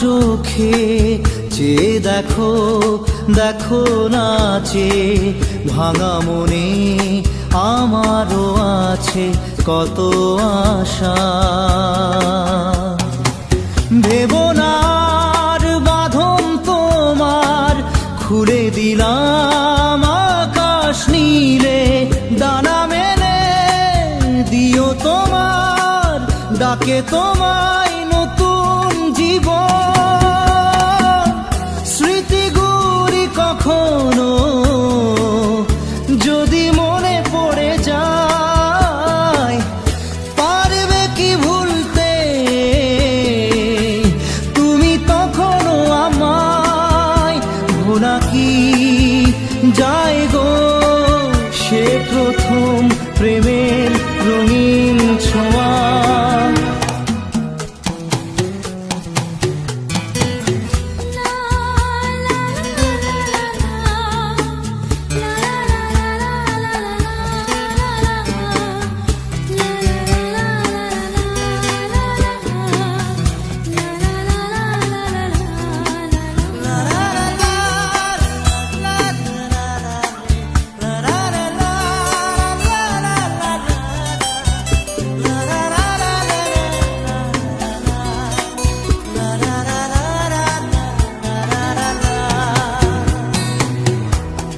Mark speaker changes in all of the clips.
Speaker 1: চোখে চেয়ে দেখো, দেখো নাচে ভাঙা মনে আমারও আছে কত আশা। ভেবো না আর বাঁধন তোমার, খুলে দিলাম আকাশ নীলে, ডানা মেলে দিও তোমার ডাকে তোমায় নতুন জীবন। স্মৃতিগুলি কখনো যদি মনে পড়ে যায়, পারবে কি ভুলতে তুমি তখনও আমায়? ভোলা কি যায় গো সে প্রথম প্রেমের রঙিন ছোঁয়া।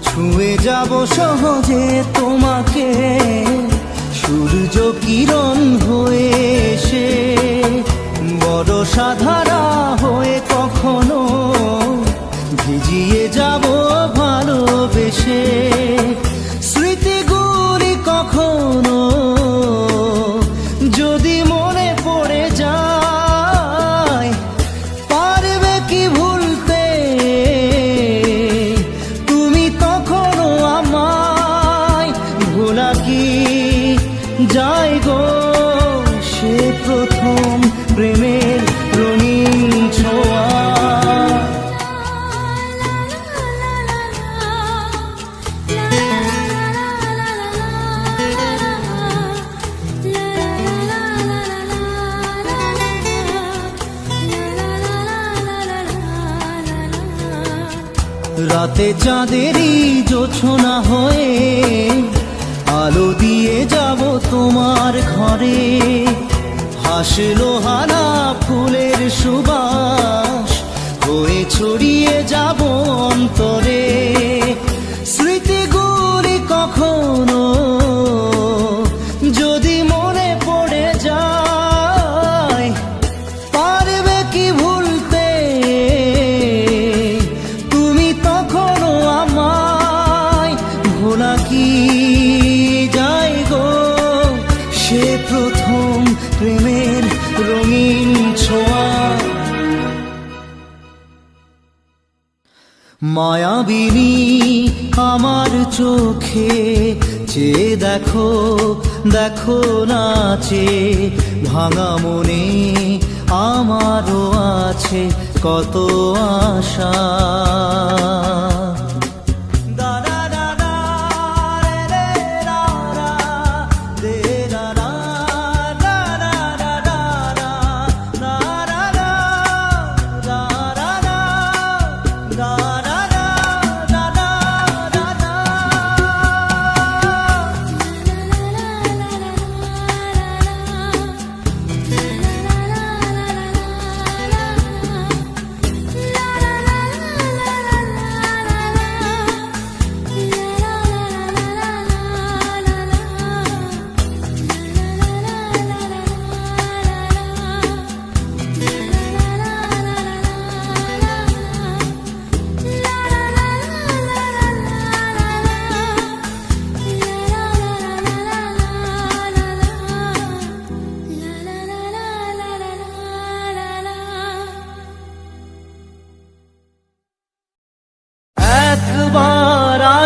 Speaker 1: ছুঁয়ে যাব সহজে তোমাকে সূর্য কিরণ হয়ে এসে, বরষা ধারা হয়ে কখনো ভিজিয়ে যাব ভালোবেসে। স্মৃতিগুলি কখনো যদি মনে পড়ে যায়, পারবে কি ভুলতে তুমি তখনও আমায়? ভোলা কি যায় গো সে প্রথম প্রেমের রঙিন ছোঁয়া। রাতে চাঁদেরই জোছনা হয়ে আলো দিয়ে যাব তোমার ঘরে, হাসলো হানা ফুলের সুবাস হয়ে ছড়িয়ে যাব অন্তরে। স্মৃতিগুলি কখনো যদি মনে পড়ে যায়, পারবে কি ভুলতে তুমি তখনও আমায়? ভোলা কি যায় গো সে প্রথম প্রেমের রঙিন ছোঁয়া। মায়াবিনী আমার চোখে চেয়ে দেখো, দেখো নাচে ভাঙা মনে আমারও আছে কত আশা।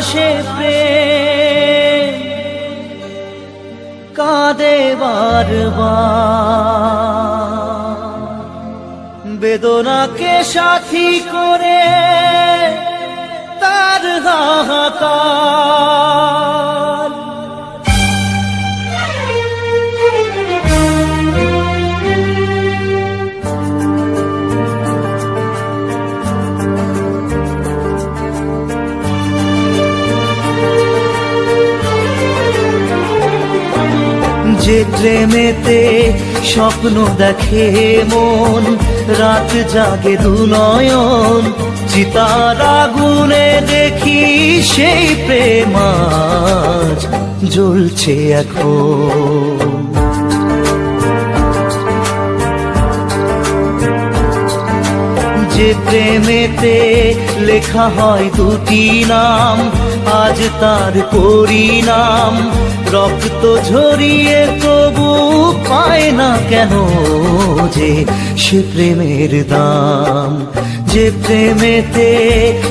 Speaker 1: আসে প্রেম কাঁদে বারবার, বেদনাকে সাথী করে তার হাহাকার। যে প্রেমেতে স্বপ্ন দেখে মন, রাত জাগে দুনয়ন, চিতার আগুনে দেখি সেই প্রেম আজ জ্বলছে এখন। যে প্রেমেতে লেখা হয় দুটি নাম, আজ তার পরিণাম রক্ত ঝরিয়ে তবু পায় না কেন যে সে প্রেমের দাম। যে প্রেমেতে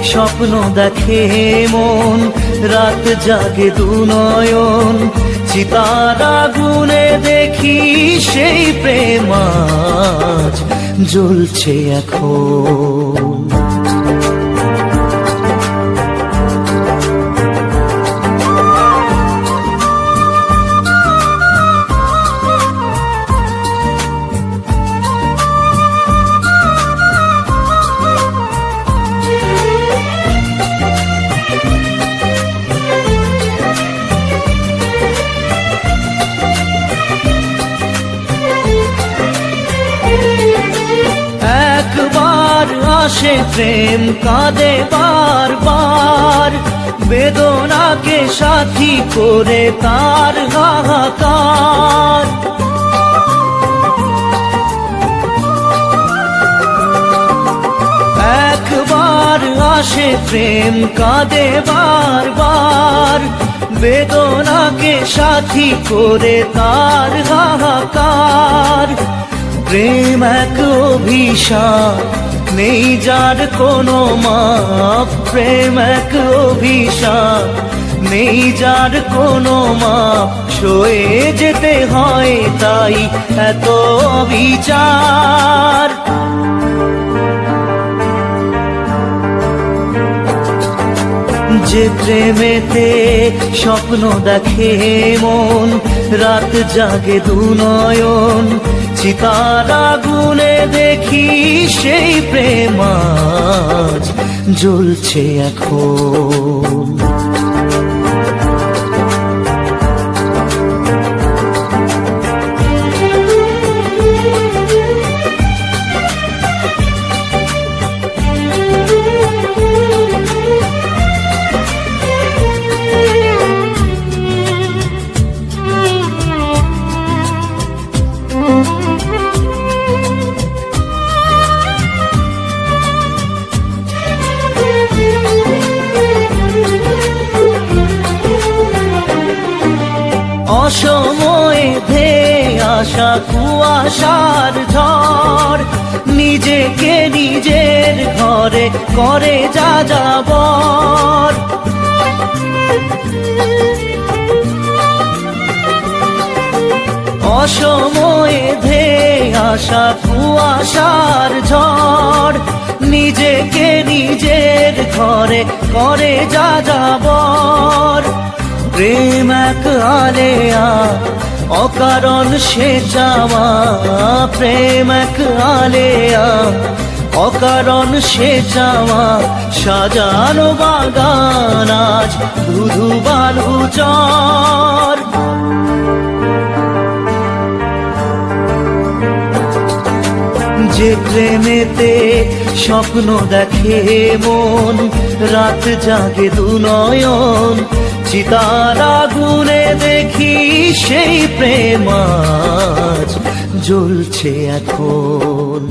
Speaker 1: স্বপ্ন দেখে মন, রাত জাগে দুনয়ন, চিতার আগুনে দেখি সেই প্রেম আজ জ্বলছে এখন। আসে প্রেম কাঁদে বারবার, বেদনাকে সাথী করে তার হাহাকার। একবার আসে প্রেম কাঁদে বারবার, বেদনাকে সাথী করে তার হাহাকার। প্রেম এক অভিশাপ, নেই যার কোনো মাপ। প্রেম এক অভিশাপ, নেই যার কোনো মাপ। সয়ে যেতে হয় তাই এত বিচার। যে প্রেমেতে স্বপ্ন দেখে মন, রাত জাগে দুনয়ন, চিতার আগুনে দেখি সেই প্রেম আজ জ্বলছে এখন। অসময়ে ধেয়ে আসা কুয়াশার ঝড়, নিজেকে নিজের ঘরে করে যা যাবর। অসময়ে ধেয়ে আসা কুয়াশার ঝড়, নিজেকে নিজের ঘরে করে যা যাবর। প্রেম এক আলেয়া, অকারণ সে চাওয়া। প্রেম এক আলেয়া, অকারণ সে চাওয়া। সাজানো বাগান আজ ধুধু বালু চর। যে প্রেমেতে স্বপ্ন দেখে মন, রাত জাগে দুনয়ন, চিতার আগুনে দেখি সেই প্রেম আজ জ্বলছে এখন।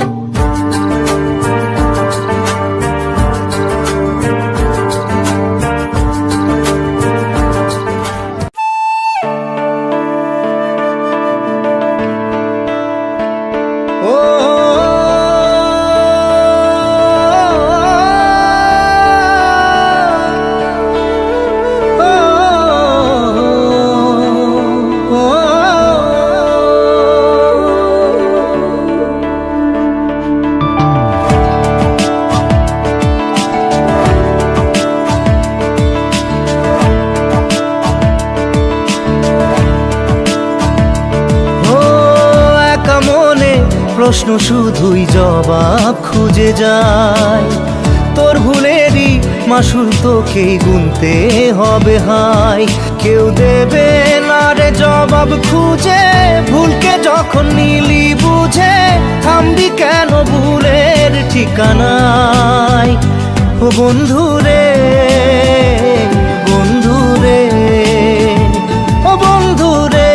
Speaker 1: প্রশ্ন শুধুই জবাব খুঁজে যায়। তোর ভুলেরই মাসুল তোকেই গুনতে হবে হায়। কেউ দেবে না রে জবাব। জবাব খুঁজে, ভুলকে যখন নিলি বুঝে, থামবি কেন ভুলের ঠিকানায়? ও বন্ধু রে, বন্ধু রে, ও বন্ধু রে।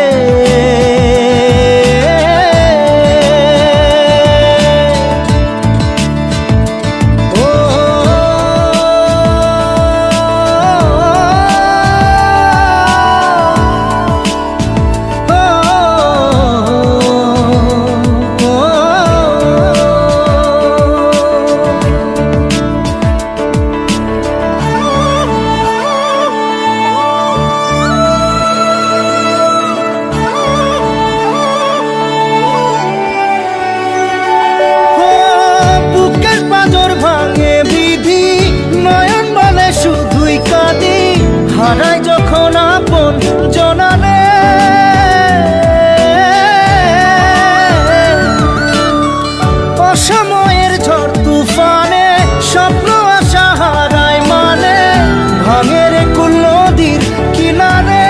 Speaker 1: হারাই যখন আপন জনারে, অসময়ের ঝড় তুফানে স্বপ্ন আশা হারায় মানে, ভাঙের কুল নদীর কিনারে।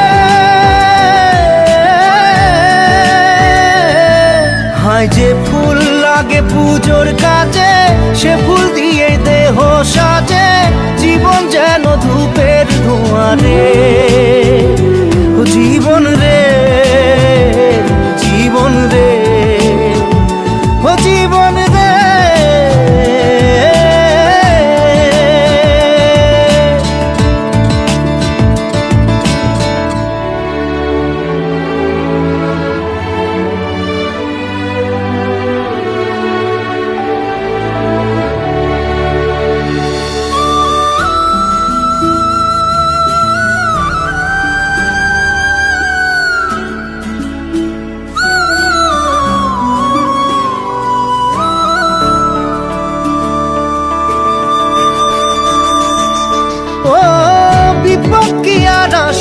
Speaker 1: হায় যে ফুল লাগে পুজোর কাজে, সে ফুল দিয়ে দেহ সাজে, জীবন যেন ধূপের ধোঁয়ারে। ও জীবন রে, জীবন রে, ও জীবন রে।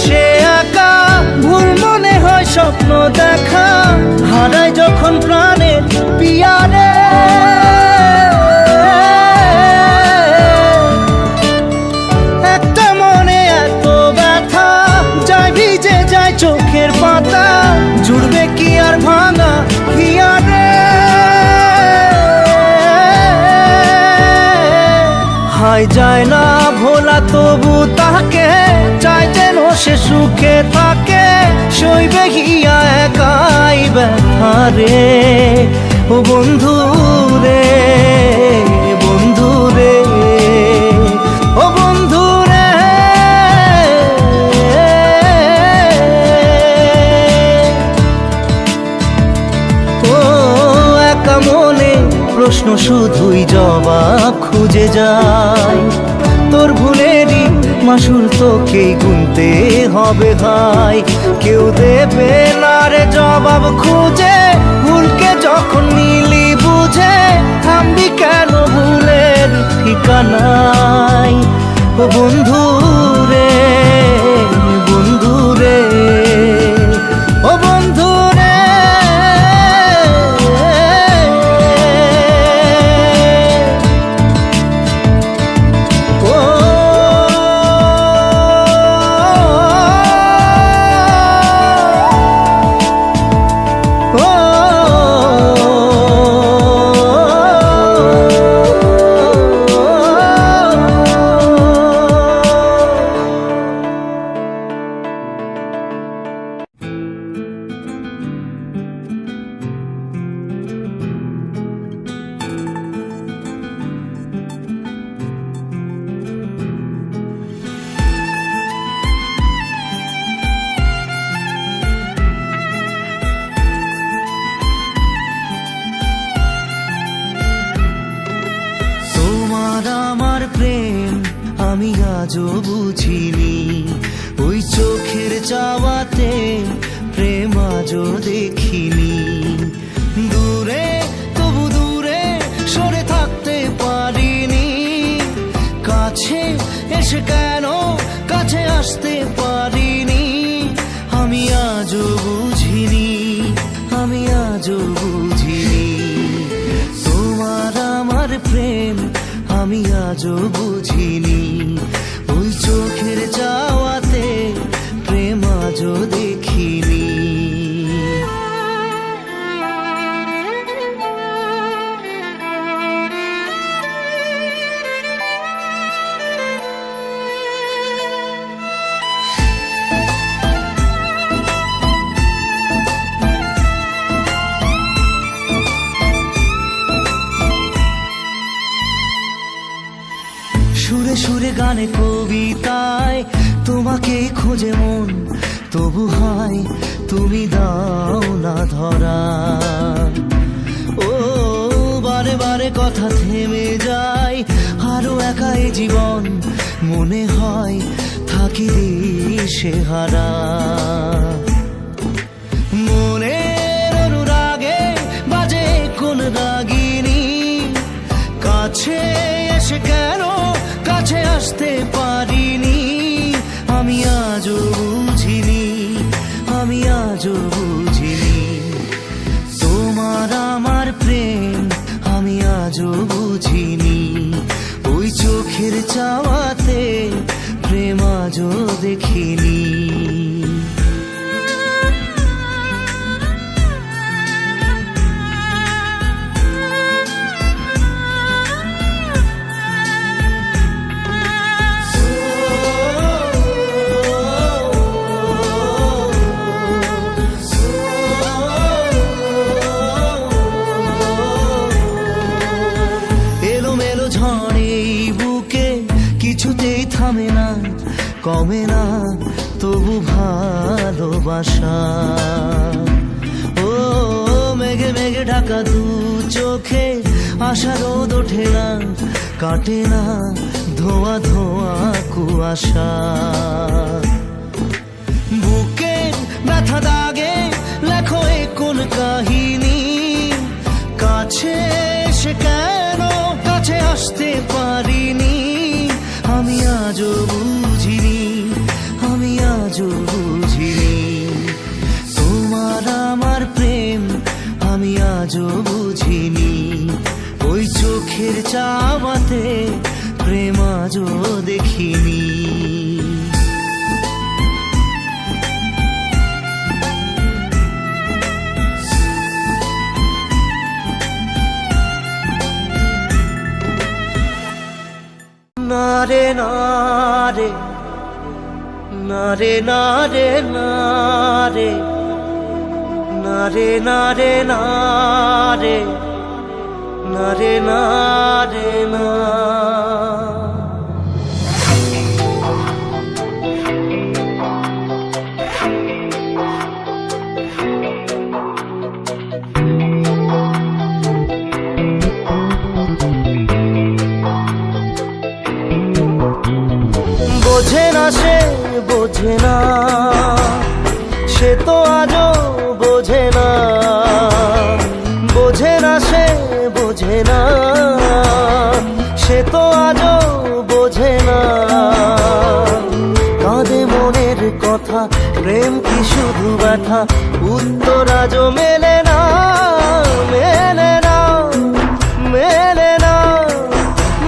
Speaker 1: সে একা ভুল মনে হয় স্বপ্ন দেখা, হারায় যখন প্রাণের পিয়ারে। একটা মনে এত ব্যথা, যায় ভিজে যায় চোখের পাতা, জুড়বে কি আর ভাঙা হিয়ারে। হায় যায় না ভোলা তবু তাকে, চাই যেন সে সুখে থাকে, সইবে গিয়া একাই ব্যথা রে। ও বন্ধু রে, বন্ধু রে, ও বন্ধু রে। ও একা মনে প্রশ্ন শুধুই জবাব খুঁজে যায়, তোর ভুলেরই মাসুল তোকেই গুনতে হবে ভাই। কেউ দেবে না রে জবাব খুঁজে, ভুলকে যখন নিলি বুঝে, থামবি কেন ভুলের ঠিকানায়? ও বন্ধু রে, বন্ধু রে, ও বন্ধু রে। আমি আজও বুঝিনি, ওই চোখের চাওয়াতে প্রেম আজও দেখিনি। দূরে তবু দূরে সরে থাকতে পারিনি, কাছে এসে কেন কাছে আসতে পারিনি। আমি আজও বুঝিনি, আমি আজও বুঝিনি, তোমার আমার প্রেম আমি আজও বুঝিনি। ওই চোখের চাওয়াতে প্রেম আজও দেখিনি। গানে কবিতায় তোমাকে খোঁজে মন, তবু হয় তুমি দাও না ধরা। ও বারে বারে কথা থেমে যায়, আরো একাই জীবন মনে হয় থাকি দিশে হারা। মনের অনুরাগে বাজে কোন রাগিনী, কাছে এসে কেন কাছে আসতে পারিনি। আমি আজও বুঝিনি, আমি আজও বুঝিনি তোমার আমার প্রেম, আমি আজও বুঝিনি। ওই চোখের চাওয়াতে প্রেম আজও দেখিনি। কিছুতেই থামে না, কমে না তবু ভালোবাসা। ও মেঘে মেঘে ঢাকা দু চোখে আশা রোদ ওঠে না, কাটে না ধোয়া ধোয়া কুয়াশা। বুকে ব্যথা দাগে লেখো এ কোন কাহিনী, কাছে এসে কেন কাছে আসতে পারিনি। আমি আজও বুঝিনি, আমি আজও বুঝিনি তোমার আমার প্রেম, আমি আজও বুঝিনি। ওই চোখের চাওয়াতে প্রেম আজও দেখিনি। নারে নারে নারে নারে নারে নারে নারে নারে নারে নারে না। বোঝে না সে বোঝে না, সে তো আজও বোঝে না। বোঝে না সে বোঝে না, সে তো আজও বোঝে না। কাঁদে মনের কথা, প্রেম কি শুধু ব্যথা, উত্তর আজও মেলে না, মেলে না, মেলে না,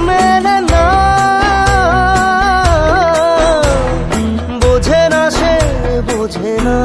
Speaker 1: মেলে না। বোঝে না সে বোঝে না।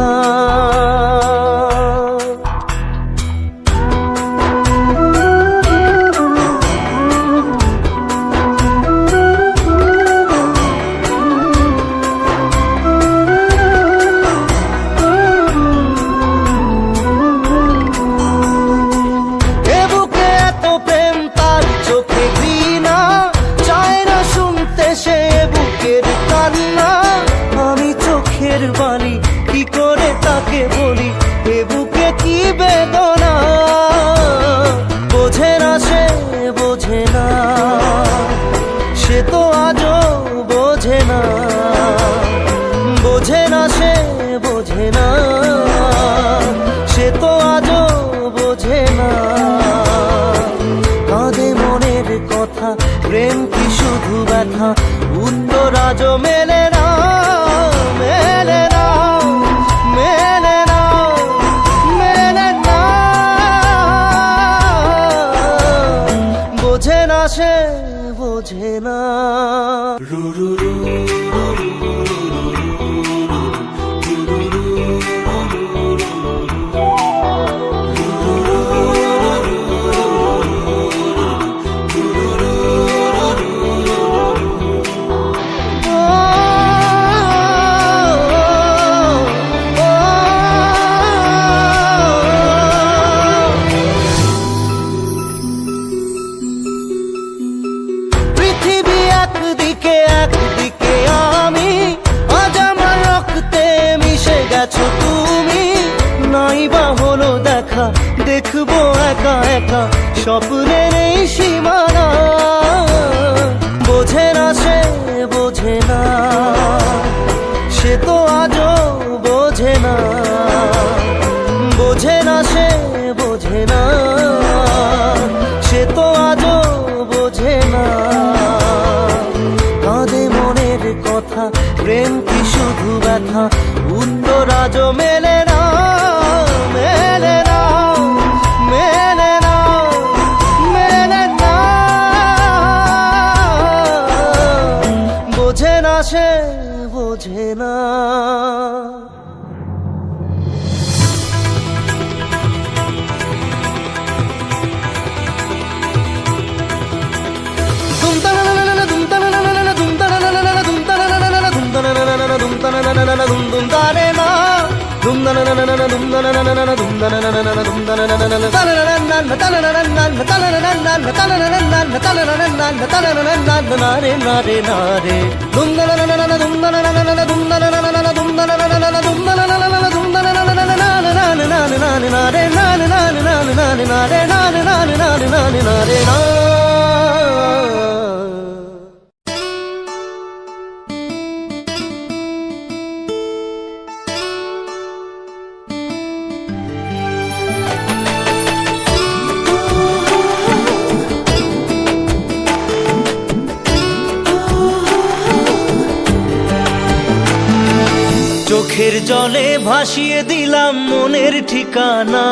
Speaker 1: বাণী কি করে তাকে বলি, এ বুকে কি বেদনা। বোঝে না সে বোঝে না, সে তো আজও বোঝে না। বোঝে না সে বোঝে না, সে তো আজও বোঝে না। কাঁদে মনের কথা, প্রেম কি শুধু ব্যথা, উত্তর আজও মেলে না, মেলে না, মেলে না, মেলে না। বোঝে না সে বোঝে না। তুমি, নাই বা হলো দেখা, দেখবো একা একা স্বপ্নের এই সীমানা। বোঝে না সে বোঝে না, সে তো আজও বোঝে না। বোঝে না সে বোঝে না, সে তো আজও বোঝে না। কাঁদে মনের কথা, প্রেম কি শুধু ব্যথা, উত্তর আজও মেলে না, মেলে না, মেলে না, মেলে না। বোঝে না সে বোঝে না। চোখের জলে ভাসিয়ে দিলাম মনের ঠিকানা।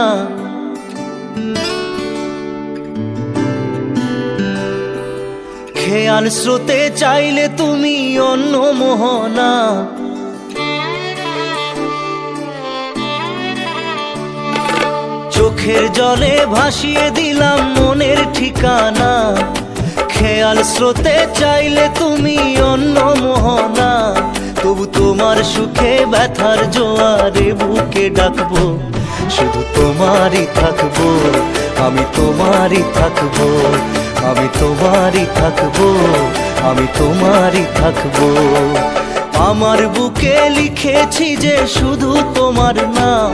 Speaker 1: খেয়াল স্রোতে চাইলে তুমি অন্য মোহনা। চোখের জলে ভাসিয়ে দিলাম মনের ঠিকানা। খেয়াল স্রোতে চাইলে তুমি অন্য মোহনা। তবু তোমার সুখে ব্যথার জোয়ারে বুকে ডাকবো, শুধু তোমারই থাকবো, আমি তোমারই থাকবো, আমি তোমারই থাকবো, আমি তোমারই থাকবো। আমার বুকে লিখেছি যে শুধু তোমার নাম,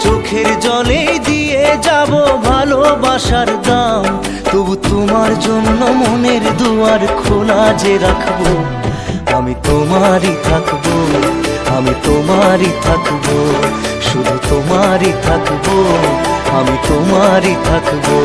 Speaker 1: চোখের জলে দিয়ে যাব ভালোবাসার দাম। তবু তোমার জন্য মনের দুয়ার খোলা যে রাখবো, আমি তোমারই থাকবো, আমি তোমারই থাকবো, শুধু তোমারই থাকবো, আমি তোমারই থাকবো।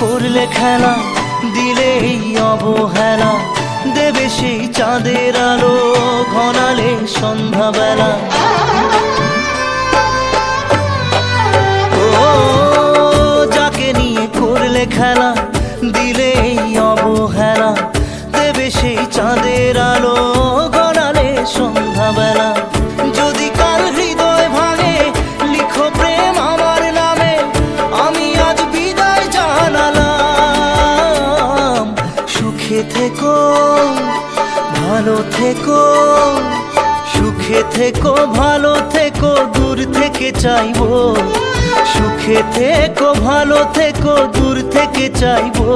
Speaker 1: করলে খেলা, দিলে এই অবহেলা, দেবে সেই চাঁদের আলো ঘনালে সন্ধ্যাবেলা। ও যাকে নিয়ে করলে খেলা, দিলে এই অবহেলা, দেবে সেই চাঁদের আলো ঘনালে সন্ধ্যাবেলা। যদি কাল হৃদয় ভাঙে লিখো প্রেম আমার নামে, আমি আজ বিদায় জানালাম। সুখে থেকো ভালো থেকো, সুখে থেকো ভালো থেকো, দূর থেকে চাইবো। সুখে থেকো ভালো থেকো, দূর থেকে চাইবো।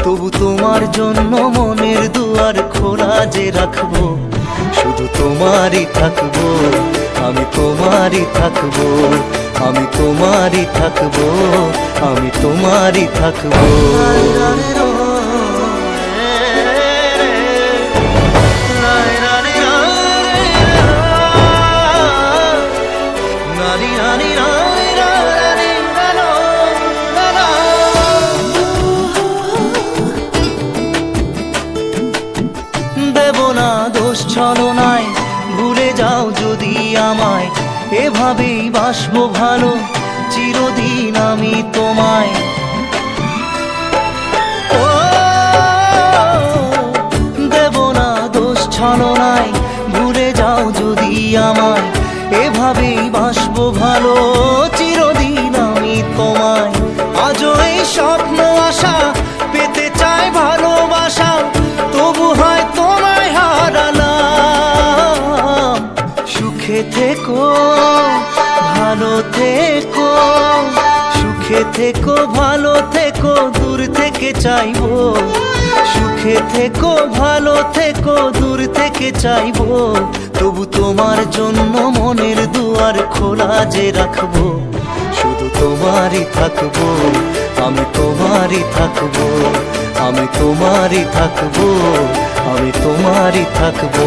Speaker 1: তবু তোমার জন্য মনের দুয়ার খোলা যে রাখবো, শুধু তোমারই থাকবো, আমি তোমারই থাকবো, আমি তোমারই থাকবো, আমি তোমারই থাকবো। দেব না দোষ ছলনায়, ভুলে যাও যদি আমায়, এভাবেই বাসবো ভালো চিরদিন আমি তোমায়। ও দেব না দোষ ছলনায়, ভুলে যাও যদি আমায়, এভাবেই বাসবো ভালো চিরদিন আমি তোমায়। আজও এই স্বপ্ন আশা পেতে চাই ভালোবাসা, তবু হয় তোমায় হারালাম। সুখে থেকো ভালো থেকো, সুখে থেকো ভালো থেকো, দূর থেকে চাইবো। সুখে থেকো ভালো থেকো, দূর থেকে চাইবো। তবু তোমার জন্য মনের দুয়ার খোলা যে রাখবো। শুধু তোমারই থাকবো, আমি তোমারই থাকবো, আমি তোমারই থাকবো, আমি তোমারই থাকবো।